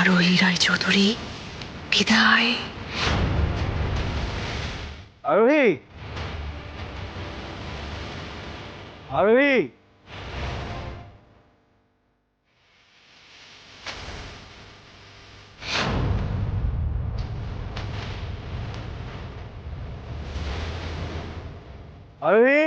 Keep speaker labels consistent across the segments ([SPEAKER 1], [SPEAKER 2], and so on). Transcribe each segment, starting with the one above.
[SPEAKER 1] আরোহী রায়চৌধুরী বিদায়।
[SPEAKER 2] আরোহী, আরোহী, আরোহী,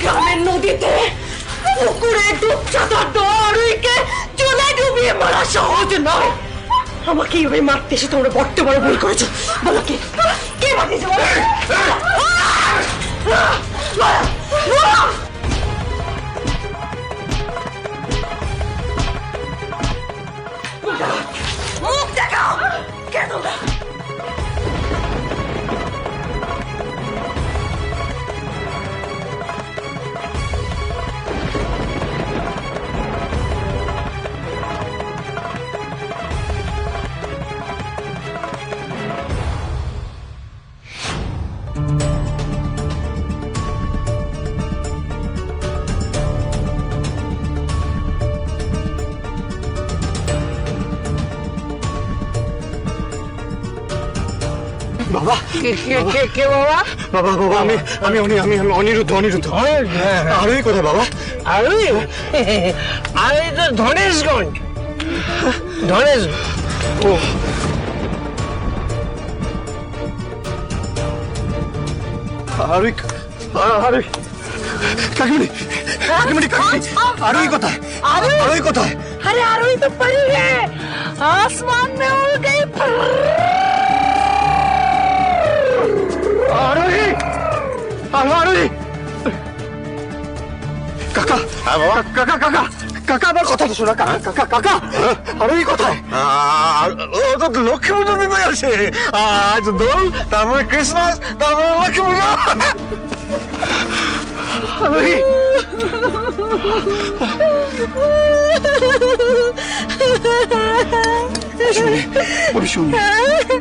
[SPEAKER 1] গ্রামের নদীতে পুকুরে ডুবসাঁতার দেওয়া আরোহীকে চলে ডুবিয়ে মারা সহজ নয়। আমাকে এইভাবে মারতে এসে তোমরা বড্ড বড় ভুল করেছো। বলো কে কে মারিয়েছে? মুখ দেখাও, কে তোমরা?
[SPEAKER 2] বাবা,
[SPEAKER 3] কে বাবা?
[SPEAKER 2] বাবা, বাবা, আমি অনিরুদ্ধ, অনিরুদ্ধ। আরোহী কোথায় বাবা?
[SPEAKER 3] আরোহী তো ধনেশগঞ্জ। ধনেশ
[SPEAKER 2] ও, আরোহী, আরোহী, কাকিমণি, কাকিমণি, কাকিমণি, আরোহী কোথায়? আরোহী কোথায়?
[SPEAKER 1] अरे आरोही तो पड़ी है, आसमान में उड़ गई।
[SPEAKER 2] আরোহী, আরোহী, কাকা, কাকা, কাকা, কাকা, আমার কথা তো শোনা, কাকা, কাকা, কাকা, আরোহী কোথায়?
[SPEAKER 4] ও তো লক্ষ্মী পুজো দিতে আছে। আজ দোল, তারপরে ক্রিসমাস, তারপরে লক্ষ্মী পুজো।
[SPEAKER 2] আরোহী,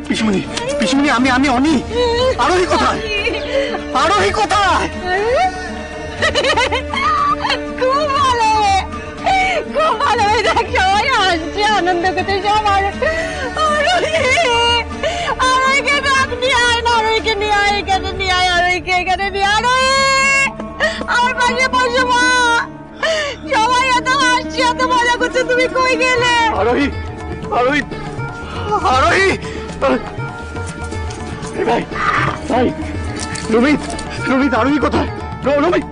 [SPEAKER 2] পিসমণি, পিসমণি, আমি অনি। আরোহী কোথায়? আরোহী কোথায়?
[SPEAKER 1] খুব ভালো, খুব ভালো। দেখ সবাই হাসছে, আনন্দ করতে সবার। আরোহীকে ডাক নিয়ে আয় না, আরোহীকে নিয়ে আয়, এখানে নিয়ে আয়, আরোহীকে এখানে নিয়ে আয়। আরোহী, আমার পাশে বসো মা। সবাই এত হাসছে, এত মজা করছে, তুমি কই গেলে?
[SPEAKER 2] আরোহী, আরোহী, আরোহী, ভাই, ভাই, রমিত, রমিত, আরোহী কোথায়? রমিত,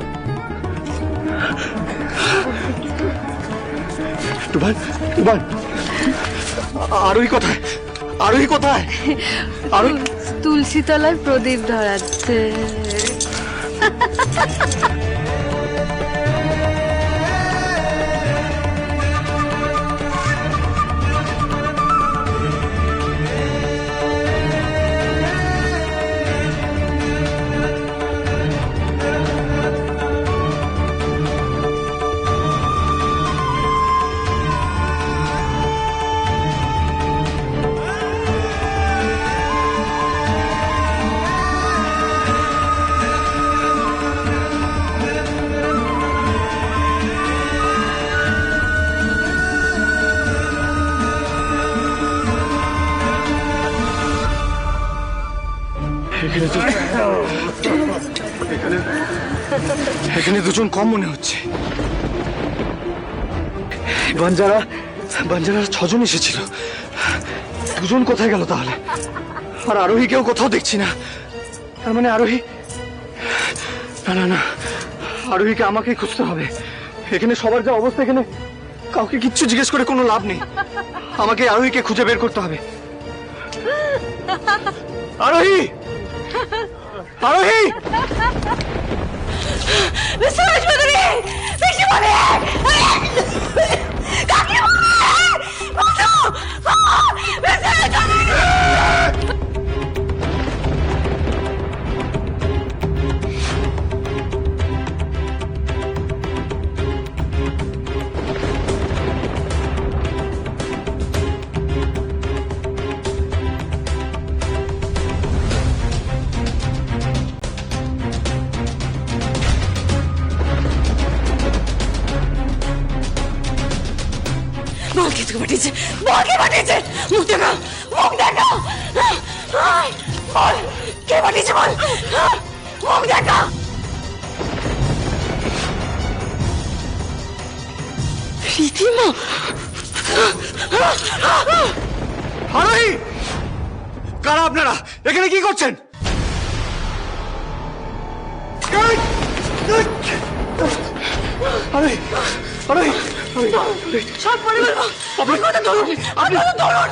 [SPEAKER 2] তুফান, তুফান, আরোহী কোথায়? আরোহী কোথায়? আরোহী
[SPEAKER 5] তুলসী তলায় প্রদীপ ধরাচ্ছে।
[SPEAKER 2] এখানে দুজন কম মনে হচ্ছে। বাঞ্জারা, বাঞ্জারা 6 জন এসেছিল, দুজন কোথায় গেল তাহলে? আর আরোহীকেও কোথাও দেখছি না। তার মানে আরোহী, না না না, আরোহীকে আমাকেই খুঁজতে হবে। এখানে সবার যা অবস্থা, এখানে কাউকে কিচ্ছু জিজ্ঞেস করে কোনো লাভ নেই। আমাকে আরোহীকে খুঁজে বের করতে হবে। আরোহী, আরোহী
[SPEAKER 1] মিস্টার রাজচৌধুরী বেশি বলে কাকে বলে বলো মিস্টার রাজচৌধুরী বল কে তোকে পাঠিয়েছে বল কে পাঠিয়েছে মুখ দেখা মুখ দেখা বল কে পাঠিয়েছে বল মুখ দেখা রীতিমা
[SPEAKER 2] আরোহী কারা আপনারা এখানে কি করছেন আরোহী আরোহী
[SPEAKER 1] সব পরে বলবো আপনি কথা ধরুন আপনি কথা ধরুন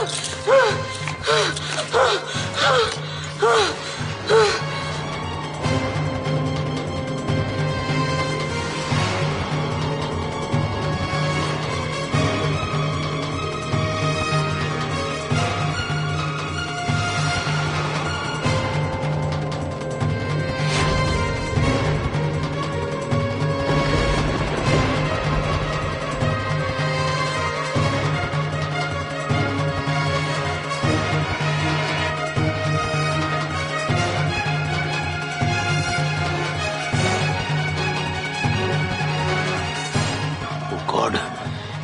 [SPEAKER 2] গড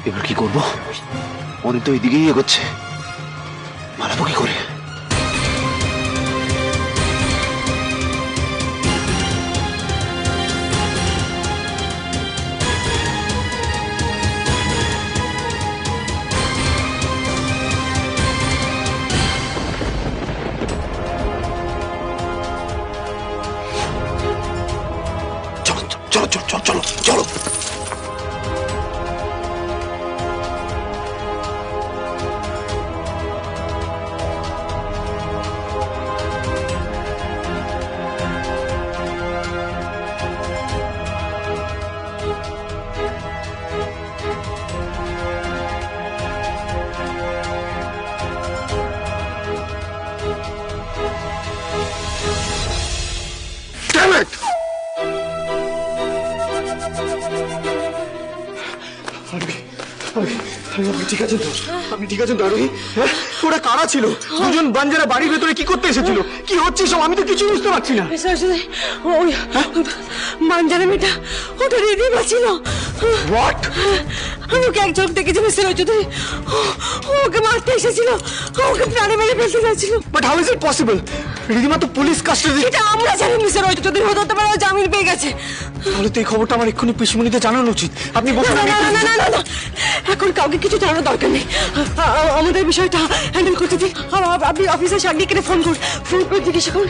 [SPEAKER 2] এবার কি করবো ওদের তো এদিকেই এগোচ্ছে পালাবো কি করে চলো চলো চলো চলো চলো Damn it! আপনি ঠিক আছেন তো আপনি ঠিক আছেন তো আরোহী হ্যাঁ ওরা কারা ছিল দুজন বাঞ্জারা বাড়ির ভেতরে কি করতে এসেছিল কি হচ্ছে সব আমি তো কিছু বুঝতে পারছি না
[SPEAKER 1] মিস্টার রাজচৌধুরী ওই মানজারা মেয়েটা ওটা রীতিমা ছিল
[SPEAKER 2] হোয়াট
[SPEAKER 1] আমি ওকে এক চোখ দেখেছি মিস্টার রাজচৌধুরী ওকে মারতে এসেছিল ওকে প্রাণে মেরে ফেলতে চাইছিল
[SPEAKER 2] but how is it possible রীতিমা তো পুলিশ কাস্টাডি
[SPEAKER 1] এটা আমরা জানি মিস্টার রাজচৌধুরী হতে পারে ও জামিন পেয়ে গেছে
[SPEAKER 2] তাহলে তো এই খবরটা আমার এক্ষুনি পিসিমণিতে জানানো উচিত আপনি বলুন
[SPEAKER 1] না না না না না না এখন কাউকে কিছু জানানোর দরকার নেই আমাদের বিষয়টা হ্যান্ডেল করতে দিন আপনি অফিসের সাংঘিককে ফোন করে জিজ্ঞেস করুন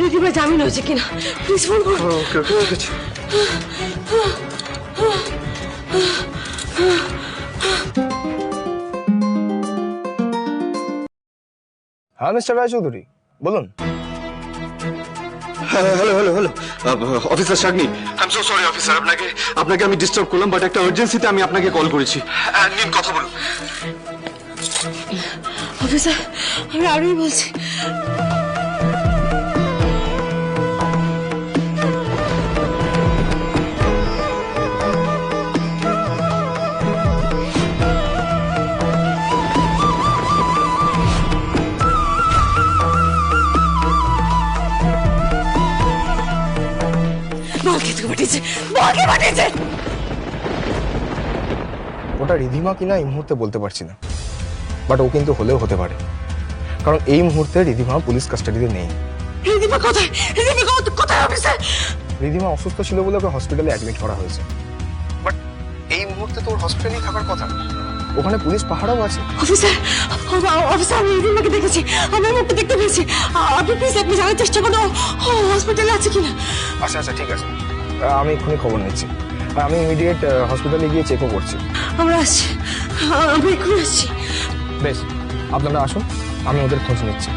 [SPEAKER 1] রীতিমা জামিন হয়েছে কিনা প্লিজ ফোন করুন
[SPEAKER 2] ওকে ওকে ঠিক আছে
[SPEAKER 4] হ্যাঁ মিস্টার রায়চৌধুরী বলুন।
[SPEAKER 2] হ্যালো হ্যালো হ্যালো অফিসার শাগনি I am so sorry officer আপনাকে আমি ডিস্টার্ব করলাম বাট একটা আর্জেন্সিতে আমি আপনাকে কল করেছি নিন কথা বলুন
[SPEAKER 1] অফিসার আমি আরোই বলছি
[SPEAKER 4] ওটা রিধিমা কিনা এই মুহূর্তে বলতে পারছি না, বাট ও কিন্তু হলেও হতে পারে, কারণ এই মুহূর্তে রিধিমা পুলিশ কাস্টাডিতে নেই।
[SPEAKER 1] রিধিমা কোথায়? রিধিমা কোথায় অফিসার?
[SPEAKER 4] রিধিমা অসুস্থ ছিল বলে ওকে হসপিটালে অ্যাডমিট করা হয়েছে, বাট এই মুহূর্তে তো ওর হসপিটালেই থাকার কথা, ওখানে পুলিশ পাহারাও আছে।
[SPEAKER 1] অফিসার অফিসার আমি রিধিমাকে দেখেছি, আমার মুখটা দেখতে পেয়েছি, আপনি প্লিজ আপনি জানার চেষ্টা করুন ও হসপিটালে আছে কিনা।
[SPEAKER 4] আচ্ছা আচ্ছা ঠিক আছে, আমি এক্ষুনি খবর নিচ্ছি, আমি ইমিডিয়েট হসপিটালে গিয়ে চেকও করছি।
[SPEAKER 1] আমরা আসছি, আমি এক্ষুনি আসছি।
[SPEAKER 4] বেশ, আপনারা আসুন, আমি ওদের খোঁজ নিচ্ছি।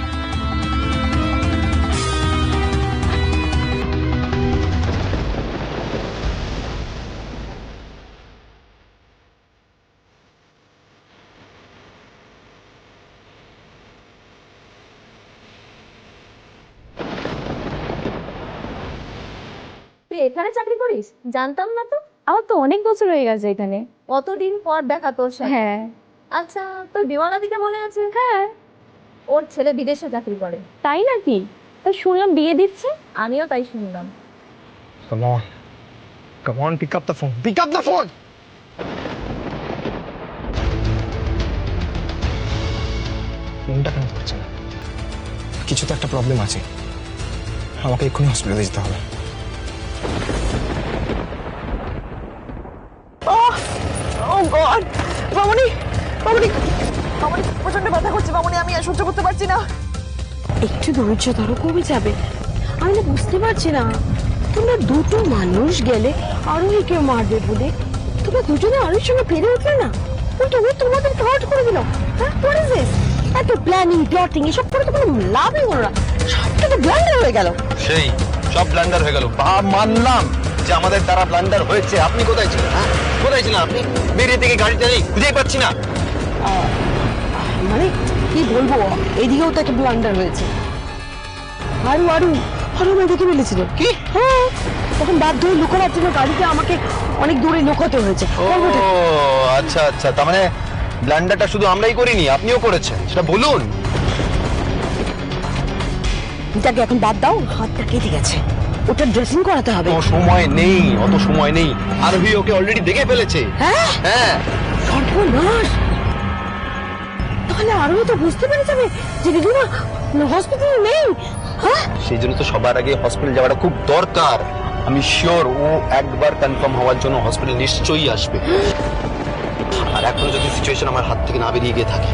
[SPEAKER 1] এখানে চাকরি করিস? জানতাম না তো।
[SPEAKER 5] আমার তো অনেক বছর হয়ে গেছে এখানে।
[SPEAKER 1] কতদিন পর দেখা তোর সাথে।
[SPEAKER 5] হ্যাঁ
[SPEAKER 1] আচ্ছা, তোর বিমলা দিকে মনে আছে?
[SPEAKER 5] হ্যাঁ।
[SPEAKER 1] ওর ছেলে বিদেশে চাকরি করে।
[SPEAKER 5] তাই নাকি? তা শুনলাম বিয়ে দিচ্ছে।
[SPEAKER 1] আমিও তাই শুনলাম।
[SPEAKER 4] Come on. Come on, pick up the phone. Pick up the phone! ফোনটা কেন করছে না? কিছু তো একটা প্রবলেম আছে। আমাকে এক্ষুনি হসপিটালে যেতে হবে।
[SPEAKER 1] ও গড! মামনি, মামনি, মামনি প্রচন্ড ব্যথা করছে মামনি, আমি আর সহ্য করতে পারছি না।
[SPEAKER 6] একটু ধৈর্য ধরো, কমে যাবে। আমি না বুঝতে পারছি না, তোমরা দুটো মানুষ গেলে আরোহীকে মারবে বলে তোমরা দুজনে আরোহীর সঙ্গে পেরে উঠলে না, উল্টো ও তোমাদের হার্ট করে দিল। হ্যাঁ, হোয়াট ইজ দিস? এত প্ল্যানিং প্লটিং এসব করে তো কোনো লাভই হলো না, সবটা তো ব্লান্ডার হয়ে গেল।
[SPEAKER 7] সেই সব ব্লান্ডার হয়ে গেল। মানলাম যে আমাদের দ্বারা ব্লান্ডার হয়েছে। আপনি কোথায় ছিলেন? হ্যাঁ, কোথায় ছিলেন আপনি? বেরিয়ে থেকে গাড়িটা নেই, খুঁজেই পাচ্ছি না।
[SPEAKER 6] মানে কি বলবো, এদিকেও তো একটা ব্লান্ডার হয়েছে। আরু আরু আরু আমায় দেখে ফেলেছিল।
[SPEAKER 7] কি?
[SPEAKER 6] হ্যাঁ, তখন বাধ্য হয়ে লুকানোর জন্য গাড়িতে আমাকে অনেক দূরে লুকাতে হয়েছে।
[SPEAKER 7] ও আচ্ছা আচ্ছা, তার মানে ব্লান্ডারটা শুধু আমরাই করিনি, আপনিও করেছেন, সেটা বলুন।
[SPEAKER 6] এটাকে এখন বাদ দাও, হাতটা কেটে গেছে, ওটা ড্রেসিং করাতে হবে।
[SPEAKER 7] অত সময় নেই, অত সময় নেই। আরোহী ওকে অলরেডি দেখে ফেলেছে।
[SPEAKER 6] হ্যাঁ,
[SPEAKER 7] হ্যাঁ,
[SPEAKER 6] সর্বনাশ! তাহলে আরো তো বুঝতে পেরে যাবে যে দিদিমা হসপিটালে নেই। হ্যাঁ,
[SPEAKER 7] সেই জন্য তো সবার আগে হসপিটাল যাওয়াটা খুব দরকার। আমি শিওর ও একবার কনফার্ম হওয়ার জন্য হসপিটাল নিশ্চয়ই আসবে। আর এখন যদি সিচুয়েশন আমার হাত থেকে না বেরিয়ে গিয়ে থাকে,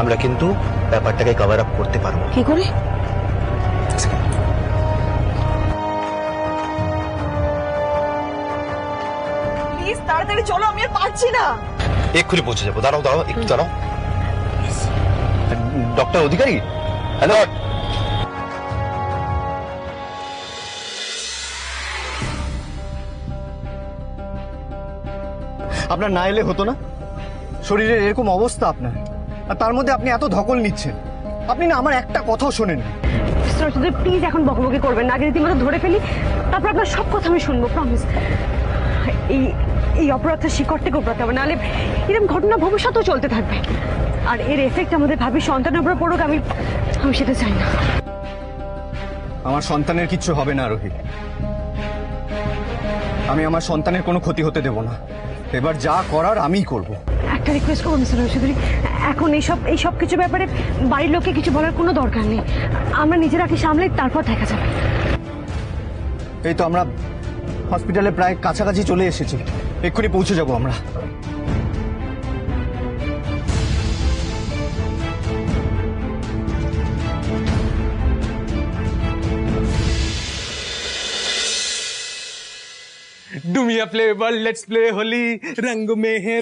[SPEAKER 7] আমরা কিন্তু ব্যাপারটাকে কভার আপ করতে পারবো।
[SPEAKER 6] কি করে?
[SPEAKER 1] প্লিজ তাড়াতাড়ি চলো, আমি আর পারছি না।
[SPEAKER 7] এক্ষুনি পৌঁছে যাবো। দাঁড়াও দাঁড়াও, একটু দাঁড়াও। ডক্টর অধিকারী, হ্যালো।
[SPEAKER 2] আপনার না এলে হতো না? শরীরের এরকম অবস্থা আপনার, আর তার মধ্যে আপনি এত ধকল নিচ্ছেন। আপনি না আমার একটা কথাও শোনেন।
[SPEAKER 6] প্লিজ এখন বকবকি করবেন না, আগে রীতিমতো ধরে ফেলি, তারপর আপনার সব কথা আমি শুনবো, প্রমিস। এই এই অপরাধের শিকড় থেকে উপরাতে হবে, নাহলে এরকম ঘটনা ভবিষ্যতেও চলতে থাকবে, আর এর এফেক্ট আমাদের ভাবি সন্তানের উপর পড়ুক। আমি সেটা চাই না।
[SPEAKER 2] আমার সন্তানের কিচ্ছু হবে না রোহিত, আমি আমার সন্তানের কোনো ক্ষতি হতে দেব না। এবার যা করার আমিই করব।
[SPEAKER 6] একটা রিকোয়েস্ট করবো মিস্টার রশিদুরি, এখন এইসব কিছু ব্যাপারে বাড়ির লোককে কিছু বলার কোনো দরকার নেই। আমরা নিজেরা কি সামলে, তারপর দেখা যাবে।
[SPEAKER 2] এই তো আমরা হসপিটালে প্রায় কাছাকাছি চলে এসেছি, এক্ষুনি পৌঁছে যাব আমরা।
[SPEAKER 8] डुमिया फ्लेवर लेट्स प्ले होली रंग में है।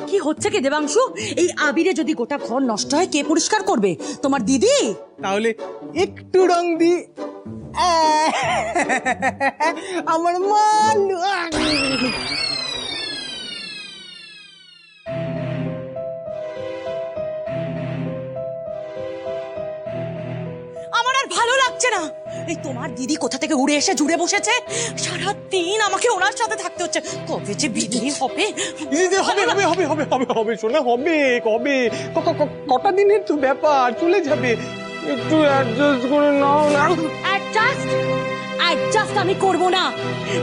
[SPEAKER 9] কি হচ্ছে কি দেবাংশু? এই আবিরে যদি গোটা ঘর নষ্ট হয়, কে পরিষ্কার করবে? তোমার দিদি?
[SPEAKER 8] তাহলে একটু রং দি আমার মান।
[SPEAKER 9] আমার আর ভালো লাগছে না। এই তোমার দিদি কোথা থেকে উড়ে এসে জুড়ে বসেছে, সারাদিন আমাকে ওনার সাথে থাকতে হচ্ছে। কবে যে বিদায় হবে?
[SPEAKER 8] হবে হবে হবে হবে হবে হবে শোনা, হবে কবে, কটা দিনের তো ব্যাপার, চলে যাবে। একটু অ্যাডজাস্ট করে নাও না।
[SPEAKER 9] অ্যাডজাস্ট আমি করব না।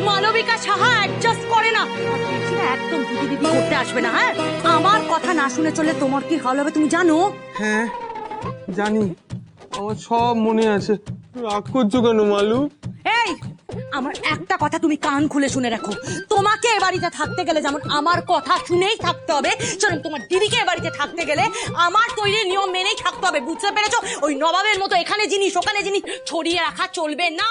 [SPEAKER 9] মালবিকা সাহা অ্যাডজাস্ট করে না। একদম দিদি দিদি করতে আসবে না। হ্যাঁ, আমার কথা না শুনে চলে তোমার কি হাল হবে তুমি জানো?
[SPEAKER 8] হ্যাঁ জানি, আমার সব মনে আছে। রাগ করছো কেন মালু?
[SPEAKER 9] এই, আমার একটা কথা তুমি কান খুলে শুনে রাখো। তোমাকে এ বাড়িতে থাকতে গেলে যেমন আমার কথা শুনেই থাকতে হবে, সেরকম তোমার দিদিকে এ বাড়িতে থাকতে গেলে আমার তৈরি নিয়ম মেনেই থাকতে হবে। বুঝতে পেরেছো? ওই নবাবের মতো এখানে জিনিস ওখানে জিনিস ছড়িয়ে রাখা চলবে না।